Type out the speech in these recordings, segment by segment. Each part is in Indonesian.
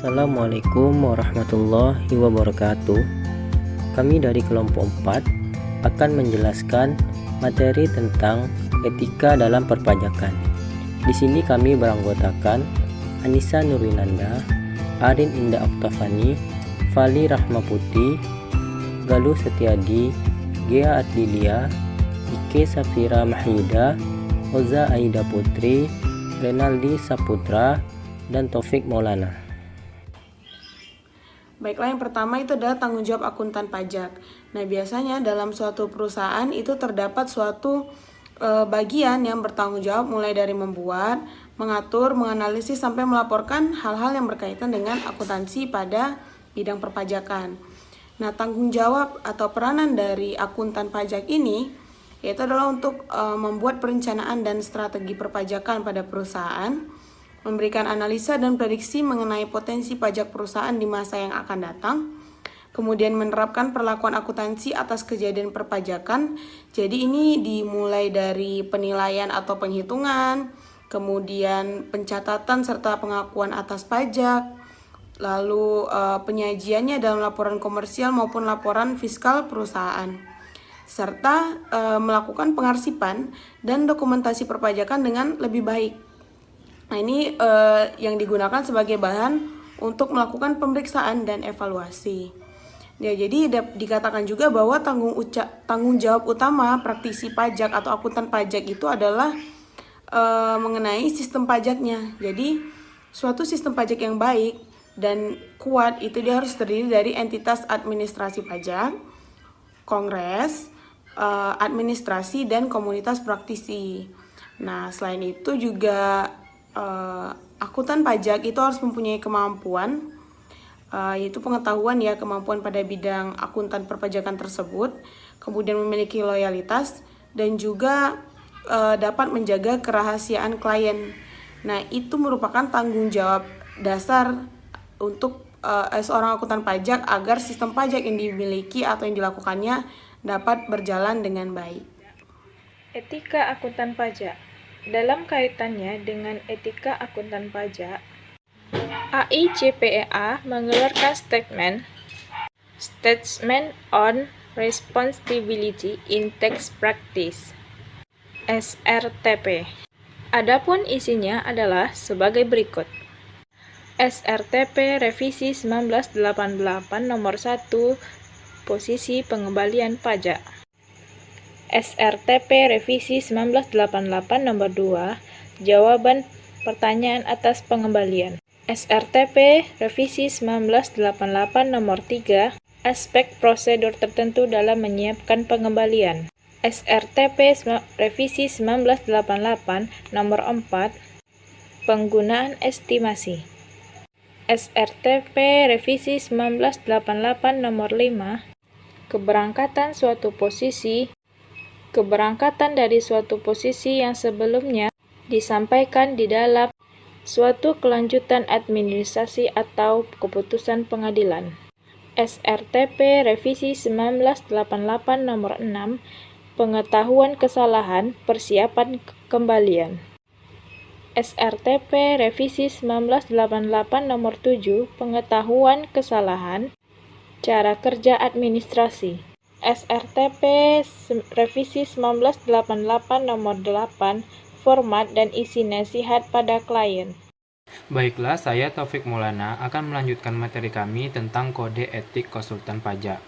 Assalamualaikum warahmatullahi wabarakatuh. Kami dari kelompok 4 akan menjelaskan materi tentang etika dalam perpajakan. Di sini kami beranggotakan Anissa Nurwinanda, Arin Indah Oktavani, Fali Rahmaputi, Galuh Setiadi, Gea Adlilia, Ike Safira Mahyuda, Oza Aida Putri, Renaldi Saputra, dan Taufik Maulana. Baiklah, yang pertama itu adalah tanggung jawab akuntan pajak. Nah, biasanya dalam suatu perusahaan itu terdapat suatu bagian yang bertanggung jawab mulai dari membuat, mengatur, menganalisis, sampai melaporkan hal-hal yang berkaitan dengan akuntansi pada bidang perpajakan. Nah, tanggung jawab atau peranan dari akuntan pajak ini yaitu adalah untuk membuat perencanaan dan strategi perpajakan pada perusahaan, memberikan analisa dan prediksi mengenai potensi pajak perusahaan di masa yang akan datang, kemudian menerapkan perlakuan akuntansi atas kejadian perpajakan. Jadi ini dimulai dari penilaian atau penghitungan, kemudian pencatatan serta pengakuan atas pajak, lalu penyajiannya dalam laporan komersial maupun laporan fiskal perusahaan, serta melakukan pengarsipan dan dokumentasi perpajakan dengan lebih baik. Nah, ini yang digunakan sebagai bahan untuk melakukan pemeriksaan dan evaluasi. Ya, jadi dikatakan juga bahwa tanggung jawab utama praktisi pajak atau akuntan pajak itu adalah mengenai sistem pajaknya. Jadi, suatu sistem pajak yang baik dan kuat itu dia harus terdiri dari entitas administrasi pajak, kongres, administrasi, dan komunitas praktisi. Nah, selain itu juga akuntan pajak itu harus mempunyai kemampuan, yaitu pengetahuan kemampuan pada bidang akuntan perpajakan tersebut, kemudian memiliki loyalitas dan juga dapat menjaga kerahasiaan klien. Nah, itu merupakan tanggung jawab dasar untuk seorang akuntan pajak agar sistem pajak yang dimiliki atau yang dilakukannya dapat berjalan dengan baik. Etika akuntan pajak. Dalam kaitannya dengan etika akuntan pajak, AICPEA mengeluarkan Statement on Responsibility in Tax Practice (SRTP). Adapun isinya adalah sebagai berikut. SRTP Revisi 1988 Nomor 1 Posisi Pengembalian Pajak. SRTP Revisi 1988 Nomor 2 Jawaban Pertanyaan atas Pengembalian. SRTP Revisi 1988 Nomor 3 Aspek prosedur tertentu dalam menyiapkan pengembalian. SRTP Revisi 1988 Nomor 4 Penggunaan estimasi. SRTP Revisi 1988 Nomor 5 Keberangkatan dari suatu posisi yang sebelumnya disampaikan di dalam suatu kelanjutan administrasi atau keputusan pengadilan. SRTP Revisi 1988 Nomor 6 Pengetahuan kesalahan persiapan kembalian. SRTP Revisi 1988 Nomor 7 Pengetahuan kesalahan cara kerja administrasi. SRTP Revisi 1988 Nomor 8 Format dan isi nasihat pada klien. Baiklah, saya Taufik Maulana akan melanjutkan materi kami tentang kode etik konsultan pajak.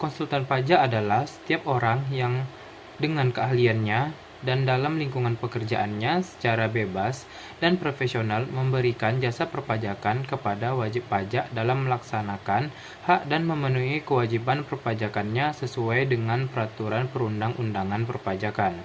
Konsultan pajak adalah setiap orang yang dengan keahliannya dan dalam lingkungan pekerjaannya secara bebas dan profesional memberikan jasa perpajakan kepada wajib pajak dalam melaksanakan hak dan memenuhi kewajiban perpajakannya sesuai dengan peraturan perundang-undangan perpajakan.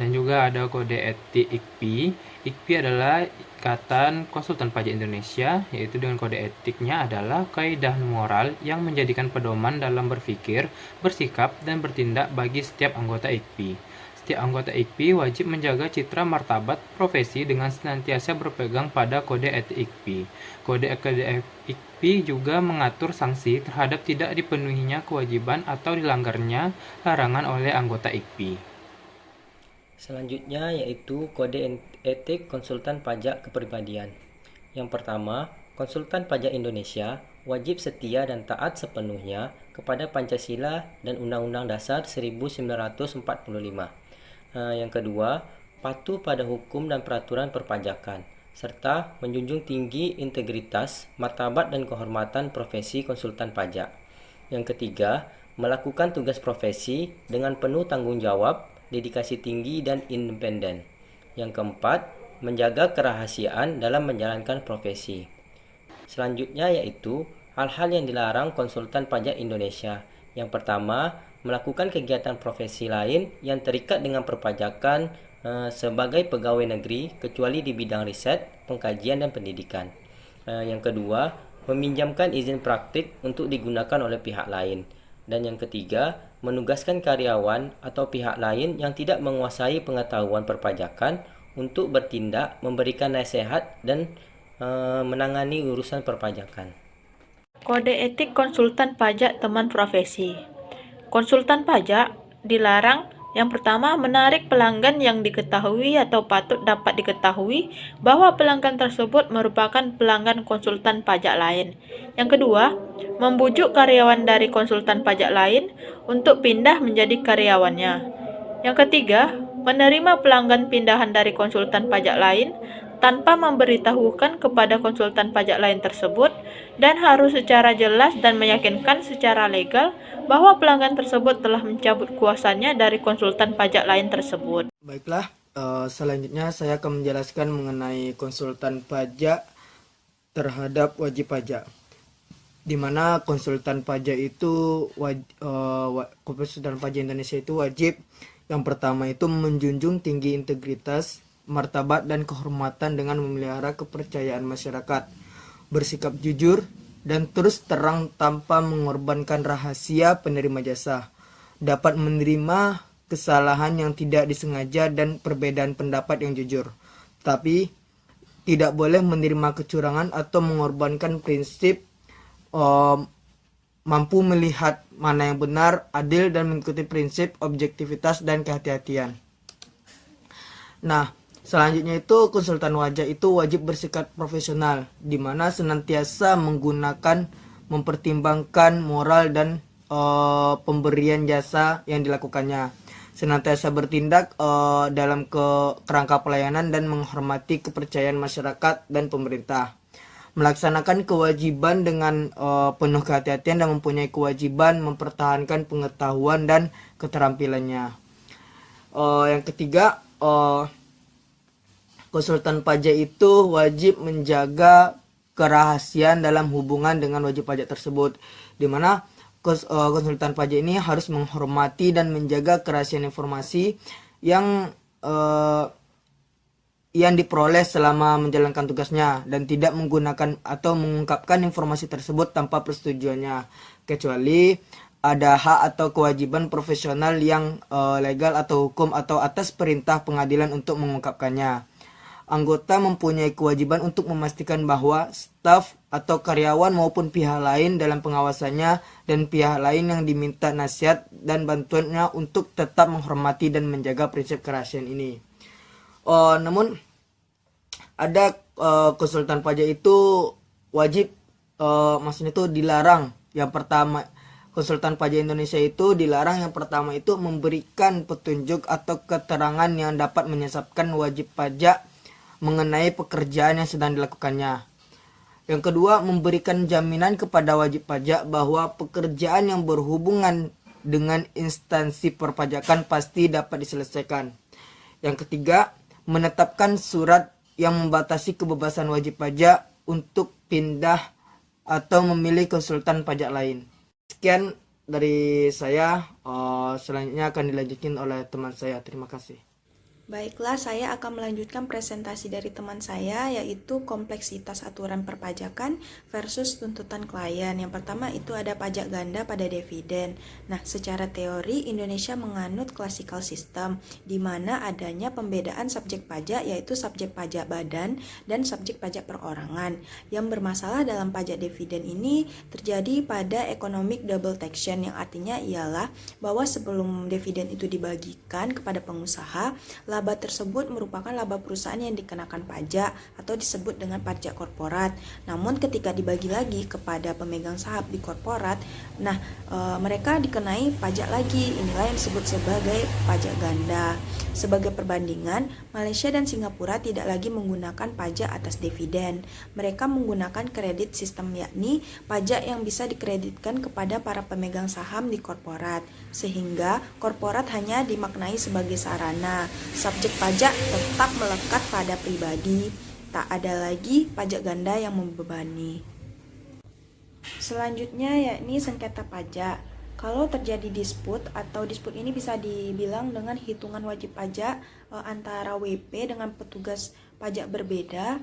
Dan juga ada kode etik IKPI. IKPI adalah Ikatan Konsultan Pajak Indonesia, yaitu dengan kode etiknya adalah kaidah moral yang menjadikan pedoman dalam berpikir, bersikap, dan bertindak bagi setiap anggota IKPI. Setiap anggota IKPI wajib menjaga citra martabat profesi dengan senantiasa berpegang pada kode etik IKPI. Kode IKPI juga mengatur sanksi terhadap tidak dipenuhinya kewajiban atau dilanggarnya larangan oleh anggota IKPI. Selanjutnya yaitu kode etik konsultan pajak kepribadian. Yang pertama, konsultan pajak Indonesia wajib setia dan taat sepenuhnya kepada Pancasila dan Undang-Undang Dasar 1945. Yang kedua, patuh pada hukum dan peraturan perpajakan, serta menjunjung tinggi integritas, martabat dan kehormatan profesi konsultan pajak. Yang ketiga, melakukan tugas profesi dengan penuh tanggung jawab, dedikasi tinggi dan independen. Yang keempat, menjaga kerahasiaan dalam menjalankan profesi. Selanjutnya yaitu hal-hal yang dilarang konsultan pajak Indonesia. Yang pertama, melakukan kegiatan profesi lain yang terikat dengan perpajakan sebagai pegawai negeri kecuali di bidang riset, pengkajian dan pendidikan. Yang kedua, meminjamkan izin praktik untuk digunakan oleh pihak lain. Dan yang ketiga, menugaskan karyawan atau pihak lain yang tidak menguasai pengetahuan perpajakan untuk bertindak, memberikan nasihat dan menangani urusan perpajakan. Kode etik konsultan pajak teman profesi. Konsultan pajak dilarang yang pertama menarik pelanggan yang diketahui atau patut dapat diketahui bahwa pelanggan tersebut merupakan pelanggan konsultan pajak lain. Yang kedua, membujuk karyawan dari konsultan pajak lain untuk pindah menjadi karyawannya. Yang ketiga, menerima pelanggan pindahan dari konsultan pajak lain tanpa memberitahukan kepada konsultan pajak lain tersebut dan harus secara jelas dan meyakinkan secara legal bahwa pelanggan tersebut telah mencabut kuasanya dari konsultan pajak lain tersebut. Baiklah, selanjutnya saya akan menjelaskan mengenai konsultan pajak terhadap wajib pajak. Di mana konsultan pajak itu konsultan pajak Indonesia itu wajib yang pertama itu menjunjung tinggi integritas, martabat dan kehormatan dengan memelihara kepercayaan masyarakat, bersikap jujur dan terus terang tanpa mengorbankan rahasia penerima jasa, dapat menerima kesalahan yang tidak disengaja dan perbedaan pendapat yang jujur, tapi tidak boleh menerima kecurangan atau mengorbankan prinsip mampu melihat mana yang benar, adil dan mengikuti prinsip objektivitas dan kehati-hatian. Nah, selanjutnya itu konsultan pajak itu wajib bersikap profesional, di mana senantiasa mempertimbangkan moral dan pemberian jasa yang dilakukannya, senantiasa bertindak dalam kerangka pelayanan dan menghormati kepercayaan masyarakat dan pemerintah, melaksanakan kewajiban dengan penuh kehati-hatian dan mempunyai kewajiban mempertahankan pengetahuan dan keterampilannya. Yang ketiga, konsultan pajak itu wajib menjaga kerahasiaan dalam hubungan dengan wajib pajak tersebut, di mana konsultan pajak ini harus menghormati dan menjaga kerahasiaan informasi yang diperoleh selama menjalankan tugasnya dan tidak menggunakan atau mengungkapkan informasi tersebut tanpa persetujuannya, kecuali ada hak atau kewajiban profesional yang legal atau hukum atau atas perintah pengadilan untuk mengungkapkannya. Anggota mempunyai kewajiban untuk memastikan bahwa staf atau karyawan maupun pihak lain dalam pengawasannya dan pihak lain yang diminta nasihat dan bantuannya untuk tetap menghormati dan menjaga prinsip kerahasiaan ini. Namun ada konsultan pajak itu wajib, maksudnya itu dilarang. Yang pertama, konsultan pajak Indonesia itu dilarang yang pertama itu memberikan petunjuk atau keterangan yang dapat menyesatkan wajib pajak mengenai pekerjaan yang sedang dilakukannya. Yang kedua, memberikan jaminan kepada wajib pajak bahwa pekerjaan yang berhubungan dengan instansi perpajakan pasti dapat diselesaikan. Yang ketiga, menetapkan surat yang membatasi kebebasan wajib pajak untuk pindah atau memilih konsultan pajak lain. Sekian dari saya, selanjutnya akan dilanjutkan oleh teman saya. Terima kasih. Baiklah, saya akan melanjutkan presentasi dari teman saya, yaitu kompleksitas aturan perpajakan versus tuntutan klien. Yang pertama itu ada pajak ganda pada dividen. Nah, secara teori Indonesia menganut classical system, di mana adanya pembedaan subjek pajak, yaitu subjek pajak badan dan subjek pajak perorangan. Yang bermasalah dalam pajak dividen ini terjadi pada economic double taxation, yang artinya ialah bahwa sebelum dividen itu dibagikan kepada pengusaha, laba tersebut merupakan laba perusahaan yang dikenakan pajak atau disebut dengan pajak korporat. Namun ketika dibagi lagi kepada pemegang saham di korporat, mereka dikenai pajak lagi. Inilah yang disebut sebagai pajak ganda. Sebagai perbandingan, Malaysia dan Singapura tidak lagi menggunakan pajak atas dividen. Mereka menggunakan kredit sistem, yakni pajak yang bisa dikreditkan kepada para pemegang saham di korporat, sehingga korporat hanya dimaknai sebagai sarana. Subjek pajak tetap melekat pada pribadi, tak ada lagi pajak ganda yang membebani. Selanjutnya yakni sengketa pajak. Kalau terjadi disput atau disput ini bisa dibilang dengan hitungan wajib pajak antara WP dengan petugas pajak berbeda.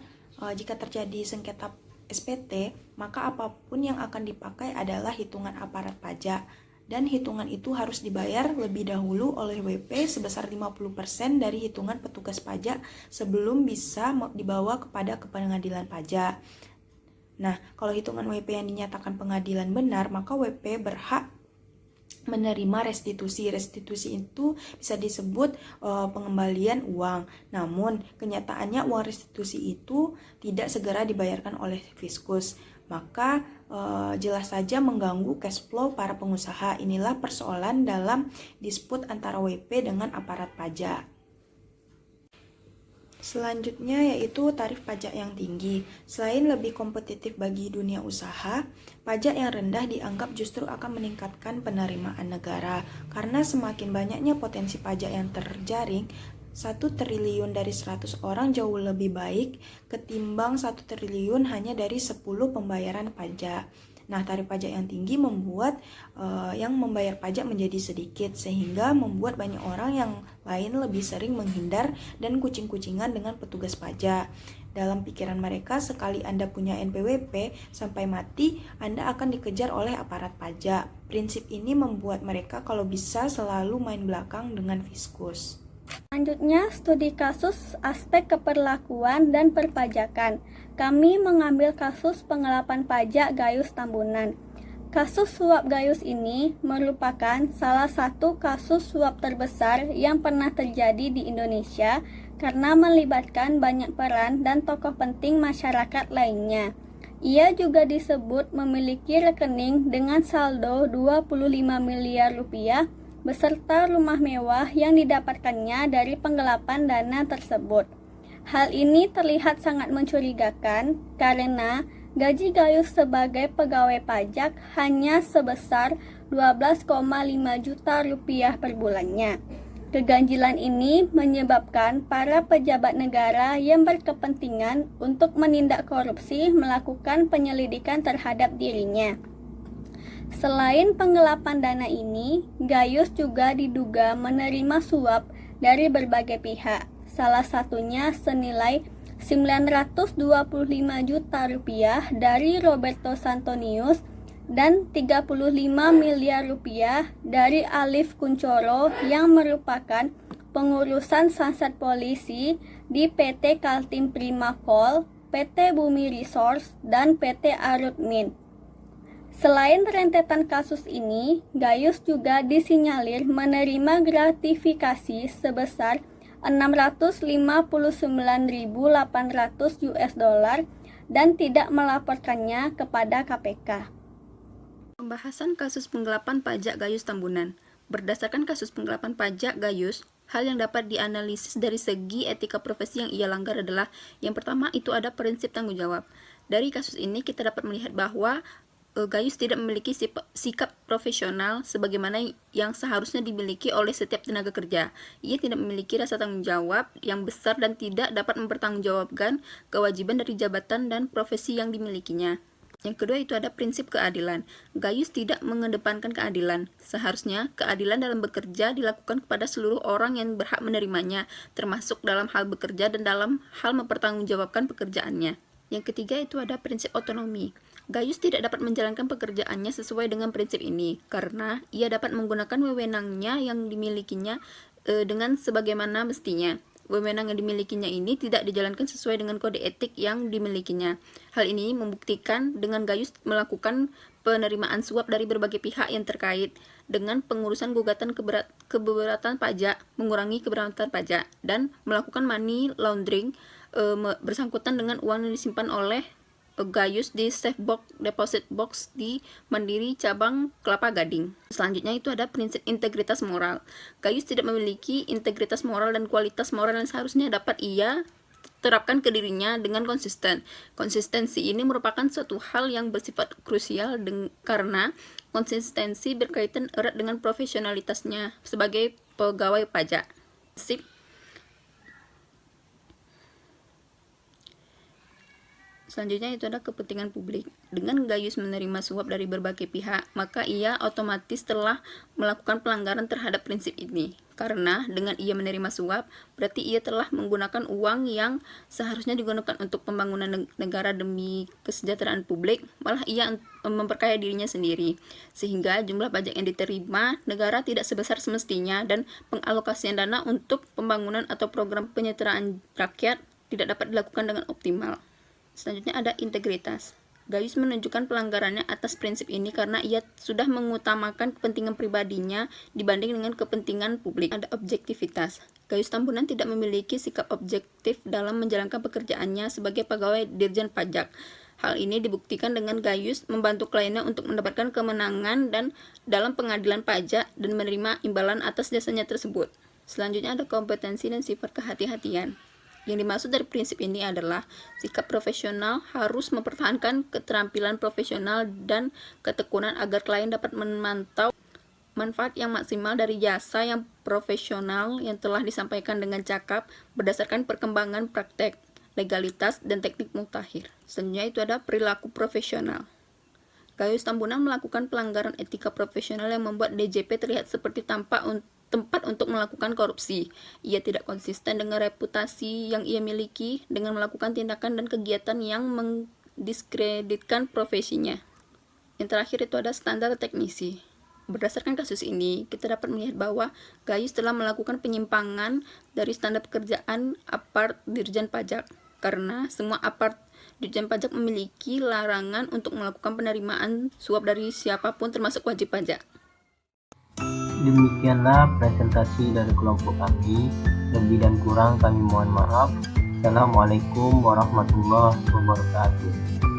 Jika terjadi sengketa SPT, maka apapun yang akan dipakai adalah hitungan aparat pajak. Dan hitungan itu harus dibayar lebih dahulu oleh WP sebesar 50% dari hitungan petugas pajak sebelum bisa dibawa kepada pengadilan pajak. Nah, kalau hitungan WP yang dinyatakan pengadilan benar, maka WP berhak menerima restitusi. Restitusi itu bisa disebut pengembalian uang. Namun, kenyataannya uang restitusi itu tidak segera dibayarkan oleh fiskus. Maka jelas saja mengganggu cash flow para pengusaha. Inilah persoalan dalam disput antara WP dengan aparat pajak. Selanjutnya yaitu tarif pajak yang tinggi. Selain lebih kompetitif bagi dunia usaha, pajak yang rendah dianggap justru akan meningkatkan penerimaan negara. Karena semakin banyaknya potensi pajak yang terjaring, 1 triliun dari 100 orang jauh lebih baik ketimbang 1 triliun hanya dari 10 pembayaran pajak. Nah, tarif pajak yang tinggi membuat yang membayar pajak menjadi sedikit, sehingga membuat banyak orang yang lain lebih sering menghindar dan kucing-kucingan dengan petugas pajak. Dalam pikiran mereka, sekali Anda punya NPWP, sampai mati Anda akan dikejar oleh aparat pajak. Prinsip ini membuat mereka kalau bisa selalu main belakang dengan fiskus. Selanjutnya, studi kasus aspek keperlakuan dan perpajakan. Kami mengambil kasus penggelapan pajak Gayus Tambunan. Kasus suap Gayus ini merupakan salah satu kasus suap terbesar yang pernah terjadi di Indonesia karena melibatkan banyak peran dan tokoh penting masyarakat lainnya. Ia juga disebut memiliki rekening dengan saldo 25 miliar rupiah beserta rumah mewah yang didapatkannya dari penggelapan dana tersebut. Hal ini terlihat sangat mencurigakan karena gaji Gayus sebagai pegawai pajak hanya sebesar 12,5 juta rupiah per bulannya. Keganjilan ini menyebabkan para pejabat negara yang berkepentingan untuk menindak korupsi melakukan penyelidikan terhadap dirinya. Selain penggelapan dana ini, Gayus juga diduga menerima suap dari berbagai pihak, salah satunya senilai 925 juta rupiah dari Roberto Santonius dan 35 miliar rupiah dari Alif Kuncoro yang merupakan pengurusan Sansat Polisi di PT Kaltim Prima Coal, PT Bumi Resource, dan PT Arutmin. Selain rentetan kasus ini, Gayus juga disinyalir menerima gratifikasi sebesar 659.800 US$ dan tidak melaporkannya kepada KPK. Pembahasan kasus penggelapan pajak Gayus Tambunan. Berdasarkan kasus penggelapan pajak Gayus, hal yang dapat dianalisis dari segi etika profesi yang ia langgar adalah yang pertama itu ada prinsip tanggung jawab. Dari kasus ini kita dapat melihat bahwa Gayus tidak memiliki sikap profesional sebagaimana yang seharusnya dimiliki oleh setiap tenaga kerja. Ia tidak memiliki rasa tanggung jawab yang besar dan tidak dapat mempertanggungjawabkan kewajiban dari jabatan dan profesi yang dimilikinya. Yang kedua itu ada prinsip keadilan. Gayus tidak mengedepankan keadilan. Seharusnya keadilan dalam bekerja dilakukan kepada seluruh orang yang berhak menerimanya, termasuk dalam hal bekerja dan dalam hal mempertanggungjawabkan pekerjaannya. Yang ketiga itu ada prinsip otonomi. Gayus tidak dapat menjalankan pekerjaannya sesuai dengan prinsip ini, karena ia dapat menggunakan wewenangnya yang dimilikinya dengan sebagaimana mestinya. wewenang yang dimilikinya ini tidak dijalankan sesuai dengan kode etik yang dimilikinya. Hal ini membuktikan dengan Gayus melakukan penerimaan suap dari berbagai pihak yang terkait dengan pengurusan gugatan keberatan pajak, mengurangi keberatan pajak, dan melakukan money laundering bersangkutan dengan uang yang disimpan oleh Gayus di safe box deposit box di Mandiri cabang Kelapa Gading. Selanjutnya itu ada prinsip integritas moral. Gayus tidak memiliki integritas moral dan kualitas moral yang seharusnya dapat ia terapkan ke dirinya dengan konsisten. Konsistensi ini merupakan suatu hal yang bersifat krusial karena konsistensi berkaitan erat dengan profesionalitasnya sebagai pegawai pajak. Selanjutnya itu ada kepentingan publik. Dengan Gayus menerima suap dari berbagai pihak, maka ia otomatis telah melakukan pelanggaran terhadap prinsip ini. Karena dengan ia menerima suap, berarti ia telah menggunakan uang yang seharusnya digunakan untuk pembangunan negara demi kesejahteraan publik, malah ia memperkaya dirinya sendiri. Sehingga jumlah pajak yang diterima negara tidak sebesar semestinya dan pengalokasian dana untuk pembangunan atau program penyejahteraan rakyat tidak dapat dilakukan dengan optimal. Selanjutnya ada integritas. Gayus menunjukkan pelanggarannya atas prinsip ini karena ia sudah mengutamakan kepentingan pribadinya dibanding dengan kepentingan publik. Ada objektivitas. Gayus Tambunan tidak memiliki sikap objektif dalam menjalankan pekerjaannya sebagai pegawai Dirjen Pajak. Hal ini dibuktikan dengan Gayus membantu kliennya untuk mendapatkan kemenangan dan dalam pengadilan pajak dan menerima imbalan atas jasanya tersebut. Selanjutnya ada kompetensi dan sifat kehati-hatian. Yang dimaksud dari prinsip ini adalah sikap profesional harus mempertahankan keterampilan profesional dan ketekunan agar klien dapat memantau manfaat yang maksimal dari jasa yang profesional yang telah disampaikan dengan cakap berdasarkan perkembangan praktek, legalitas, dan teknik mutakhir. Selanjutnya itu ada perilaku profesional. Gayus Tambunan melakukan pelanggaran etika profesional yang membuat DJP terlihat seperti tempat untuk melakukan korupsi. Ia tidak konsisten dengan reputasi yang ia miliki dengan melakukan tindakan dan kegiatan yang mendiskreditkan profesinya. Yang terakhir itu ada standar teknisi. Berdasarkan kasus ini, kita dapat melihat bahwa Gayus telah melakukan penyimpangan dari standar pekerjaan apart Dirjen Pajak karena semua apart Dirjen Pajak memiliki larangan untuk melakukan penerimaan suap dari siapapun termasuk wajib pajak. Demikianlah presentasi dari kelompok kami. Lebih dan kurang kami mohon maaf. Assalamualaikum warahmatullahi wabarakatuh.